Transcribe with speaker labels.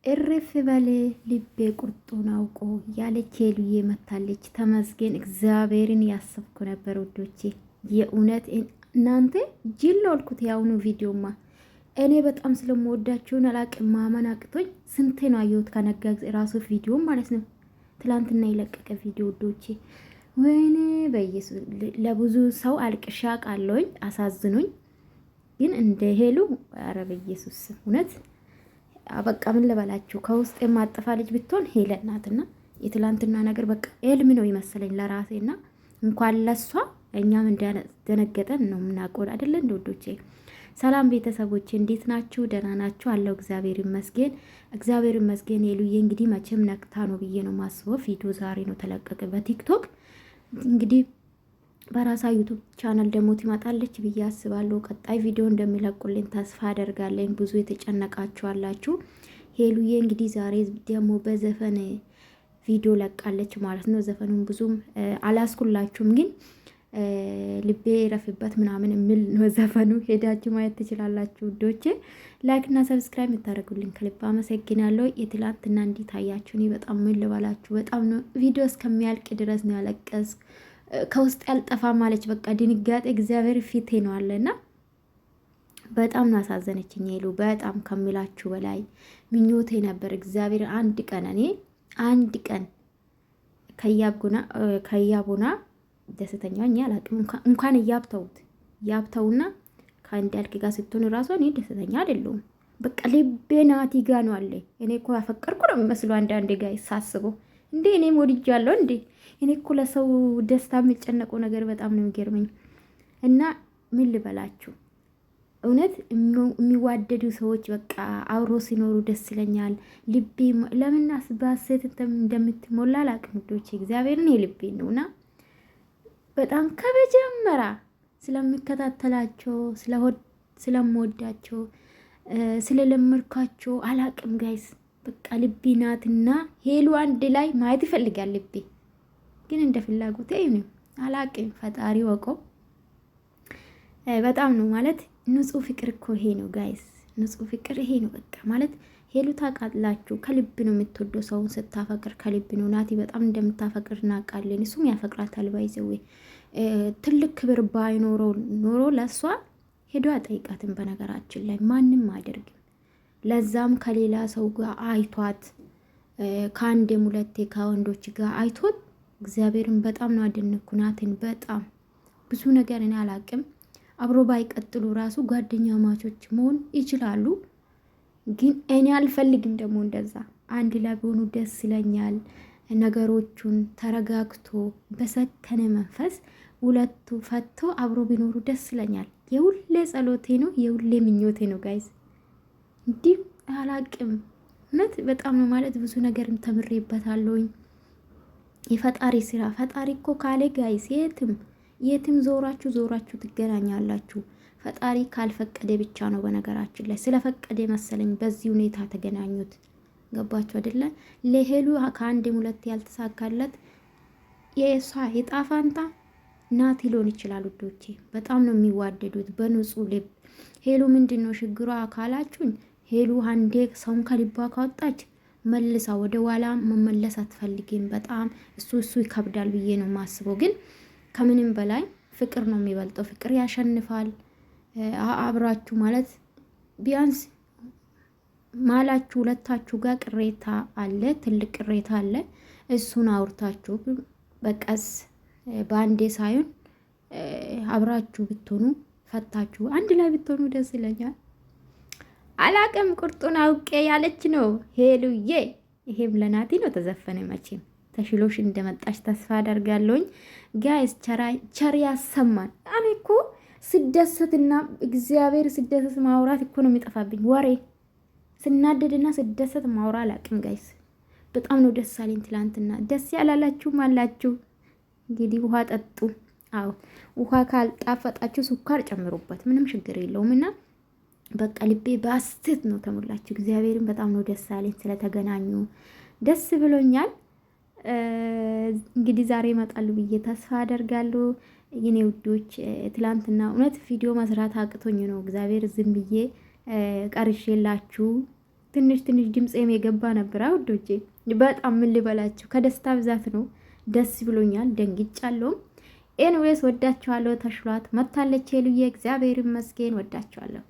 Speaker 1: እርፍ በል ልቤ ቁርጡን አውቆ ያለች ሄሉዬ መታለች። ተመስገን እግዚአብሔርን ያሰብኩ ነበር ውዶቼ። የእውነት እናንተ ጅል ነው አልኩት። ያሁኑ ቪዲዮማ እኔ በጣም ስለምወዳችሁን አላቅም ማመን አቅቶኝ ስንቴ ነው አየሁት። ከነጋ ራሱ ቪዲዮ ማለት ነው ትላንትና የለቀቀ ቪዲዮ ውዶቼ። ወይኔ በኢየሱስ ለብዙ ሰው አልቅሻ ቃለውኝ አሳዝኑኝ። ግን እንደ ሄሉ ኧረ በኢየሱስ እውነት በቃ ምን ልበላችሁ፣ ከውስጥ የማጠፋ ልጅ ብትሆን ሄለን ናትና የትላንትና ነገር በቃ ኤልም ነው ይመስለኝ ለራሴና እንኳን ለሷ እኛም እንደነገጠን ነው የምናውቀው አይደለ? እንደወዶቼ ሰላም ቤተሰቦቼ እንዴት ናችሁ? ደህና ናችሁ? አለው እግዚአብሔር ይመስገን። እግዚአብሔር ይመስገን። ሄሉዬ እንግዲህ መቼም ነቅታ ነው ብዬ ነው ማስበው። ቪዲዮ ዛሬ ነው ተለቀቀ በቲክቶክ እንግዲህ በራሳ ዩቱብ ቻናል ደግሞ ትመጣለች ብዬ አስባለሁ። ቀጣይ ቪዲዮ እንደሚለቁልኝ ተስፋ አደርጋለሁ። ብዙ የተጨነቃችሁ አላችሁ። ሄሉዬ እንግዲህ ዛሬ ደግሞ በዘፈን ቪዲዮ ለቃለች ማለት ነው። ዘፈኑን ብዙም አላስኩላችሁም፣ ግን ልቤ ረፍበት ምናምን የሚል ነው ዘፈኑ። ሄዳችሁ ማየት ትችላላችሁ ውዶቼ። ላይክ እና ሰብስክራይብ የምታደርጉልኝ ከልብ አመሰግናለሁ። የትላንትና እንዴት አያችሁ? እኔ በጣም ምን ልበላችሁ፣ በጣም ነው ቪዲዮ እስከሚያልቅ ድረስ ነው ያለቀስኩ። ከውስጥ ያልጠፋ ማለች በቃ ድንጋጤ እግዚአብሔር ፊቴ ነው አለና በጣም ነው አሳዘነችኝ ሄሉ። በጣም ከምላችሁ በላይ ምኞቴ ነበር እግዚአብሔር አንድ ቀን እኔ አንድ ቀን ከያቡና ደስተኛ እኛ አላቅም። እንኳን ያብተውና ከአንድ ያልክ ጋር ስትሆን ራሷ እኔ ደስተኛ አይደለሁም። በቃ ልቤ ናቲ ጋ ነው አለ። እኔ እኮ ያፈቀርኩ ነው የሚመስለው አንዳንድ ጋር ሳስበው። እንዴ እኔም ወድጃለሁ እንዴ? እኔ እኮ ለሰው ደስታ የሚጨነቀው ነገር በጣም ነው የሚገርመኝ። እና ምን ልበላችሁ እውነት የሚዋደዱ ሰዎች በቃ አብሮ ሲኖሩ ደስ ይለኛል። ልቤ ለምን በሴት እንደምትሞላ አላቅም ውዶቼ። እግዚአብሔርን የልቤ ነውና በጣም ከመጀመሪያ ስለሚከታተላቸው ስለምወዳቸው ስለለመድኳቸው አላቅም ጋይስ። በቃ ልቤ ናትና ሄሉ አንድ ላይ ማየት ይፈልጋል ልቤ። ግን እንደ ፍላጎቴ ነው አላቅም። ፈጣሪ ወቀው። በጣም ነው ማለት ንጹህ ፍቅር እኮ ይሄ ነው ጋይስ፣ ንጹህ ፍቅር ይሄ ነው በቃ ማለት። ሄሉ ታውቃላችሁ ከልብ ነው የምትወደው ሰውን ስታፈቅር ከልብ ነው። ናቲ በጣም እንደምታፈቅር እናውቃለን። እሱም ያፈቅራታል። ባይዘዌ ትልቅ ክብር ባይኖረው ኖሮ ለሷ ሄዶ አጠይቃትም። በነገራችን ላይ ማንም አያደርግም። ለዛም ከሌላ ሰው ጋር አይቷት ከአንዴም ሁለቴ ከወንዶች ጋር አይቶት እግዚአብሔርን በጣም ነው አደነኩ። ናትን በጣም ብዙ ነገር እኔ አላቅም። አብሮ ባይቀጥሉ ራሱ ጓደኛ ማቾች መሆን ይችላሉ። ግን እኔ አልፈልግም ደግሞ እንደዛ። አንድ ላይ ቢሆኑ ደስ ይለኛል። ነገሮቹን ተረጋግቶ በሰከነ መንፈስ ሁለቱ ፈቶ አብሮ ቢኖሩ ደስ ይለኛል። የሁሌ ጸሎቴ ነው፣ የሁሌ ምኞቴ ነው ጋይዝ። እንዲህ አላቅም እውነት በጣም ነው ማለት ብዙ ነገርም ተምሬበታለሁኝ። የፈጣሪ ስራ ፈጣሪ እኮ ካለ ጋይስ የትም ዞራችሁ ትገናኛላችሁ። ፈጣሪ ካልፈቀደ ብቻ ነው። በነገራችን ላይ ስለፈቀደ መሰለኝ በዚህ ሁኔታ ተገናኙት። ገባችሁ አይደለ? ለሄሉ ከአንድም ሁለት ያልተሳካለት የእሷ የጣፋንታ ናት ሊሆን ይችላል ውዶቼ። በጣም ነው የሚዋደዱት በንጹህ ልብ። ሄሉ ምንድን ነው ችግሯ ካላችሁኝ፣ ሄሉ አንዴ ሰውን ከልቧ ካወጣች መልሳ ወደ ኋላ መመለስ አትፈልግም። በጣም እሱ ይከብዳል ብዬ ነው የማስበው። ግን ከምንም በላይ ፍቅር ነው የሚበልጠው። ፍቅር ያሸንፋል። አብራችሁ ማለት ቢያንስ ማላችሁ ሁለታችሁ ጋር ቅሬታ አለ፣ ትልቅ ቅሬታ አለ። እሱን አውርታችሁ በቀስ በአንዴ ሳይሆን አብራችሁ ብትሆኑ ፈታችሁ አንድ ላይ ብትሆኑ ደስ ይለኛል። አላቅም ቁርጡን አውቄ ያለች ነው ሄሉዬ። ይሄም ለናቲ ነው ተዘፈነ። መቼም ተሽሎሽ እንደመጣሽ ተስፋ አደርጋለሁኝ ጋይስ። ቸር ያሰማን። እኔ እኮ ስደሰትና እግዚአብሔር ስደሰት ማውራት እኮ ነው የሚጠፋብኝ ወሬ። ስናደድና ስደሰት ማውራ አላቅም ጋይስ። በጣም ነው ደስ አለኝ ትላንትና። ደስ ያላላችሁም አላችሁ እንግዲህ ውሃ ጠጡ። አዎ ውሃ ካልጣፈጣችሁ ስኳር ጨምሩበት፣ ምንም ችግር የለውም። እና በቃ ልቤ በአስት ነው ተሞላችሁ። እግዚአብሔርን በጣም ነው ደስ አለኝ ስለተገናኙ ደስ ብሎኛል። እንግዲህ ዛሬ ይመጣሉ ብዬ ተስፋ አደርጋለሁ የኔ ውዶች። ትላንትና እውነት ቪዲዮ መስራት አቅቶኝ ነው እግዚአብሔር ዝም ብዬ ቀርሼላችሁ ትንሽ ድምፄም የገባ ነበር ውዶቼ። በጣም ምን ልበላችሁ ከደስታ ብዛት ነው። ደስ ብሎኛል፣ ደንግጫለሁ። ኤንዌስ ወዳችኋለሁ። ተሽሏት መታለች ሄሉዬ፣ እግዚአብሔር ይመስገን። ወዳችኋለሁ።